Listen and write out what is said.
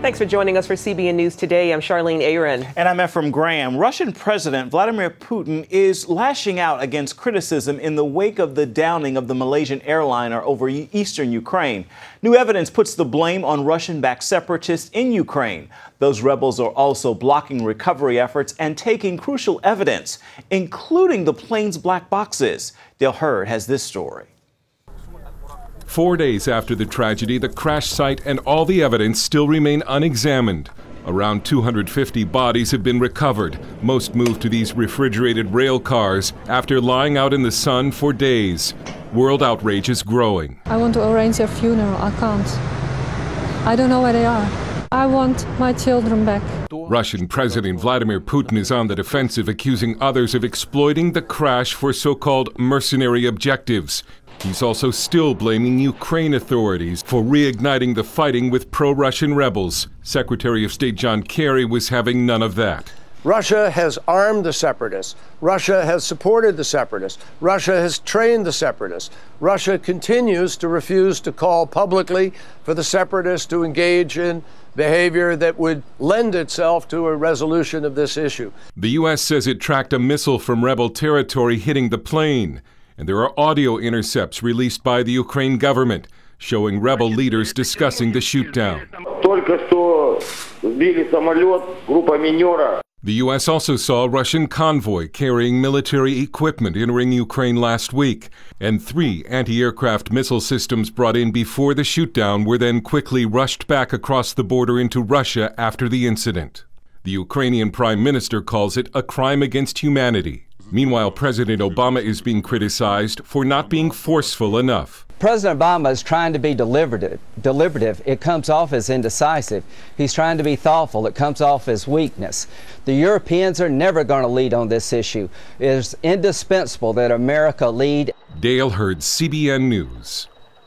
Thanks for joining us for CBN News Today. I'm Charlene Aaron. And I'm Ephraim Graham. Russian President Vladimir Putin is lashing out against criticism in the wake of the downing of the Malaysian airliner over eastern Ukraine. New evidence puts the blame on Russian-backed separatists in Ukraine. Those rebels are also blocking recovery efforts and taking crucial evidence, including the plane's black boxes. Dale Hurd has this story. 4 days after the tragedy, the crash site and all the evidence still remain unexamined. Around 250 bodies have been recovered, most moved to these refrigerated rail cars after lying out in the sun for days. World outrage is growing. I want to arrange their funeral. I can't. I don't know where they are. I want my children back. Russian President Vladimir Putin is on the defensive, accusing others of exploiting the crash for so-called mercenary objectives. He's also still blaming Ukraine authorities for reigniting the fighting with pro-Russian rebels. Secretary of State John Kerry was having none of that. Russia has armed the separatists. Russia has supported the separatists. Russia has trained the separatists. Russia continues to refuse to call publicly for the separatists to engage in behavior that would lend itself to a resolution of this issue. The U.S. says it tracked a missile from rebel territory hitting the plane. And there are audio intercepts released by the Ukraine government showing rebel leaders discussing the shootdown. The U.S. also saw a Russian convoy carrying military equipment entering Ukraine last week, and 3 anti-aircraft missile systems brought in before the shootdown were then quickly rushed back across the border into Russia after the incident. The Ukrainian Prime Minister calls it a crime against humanity. Meanwhile, President Obama is being criticized for not being forceful enough. President Obama is trying to be deliberative. It comes off as indecisive. He's trying to be thoughtful. It comes off as weakness. The Europeans are never going to lead on this issue. It is indispensable that America lead. Dale Hurd, CBN News.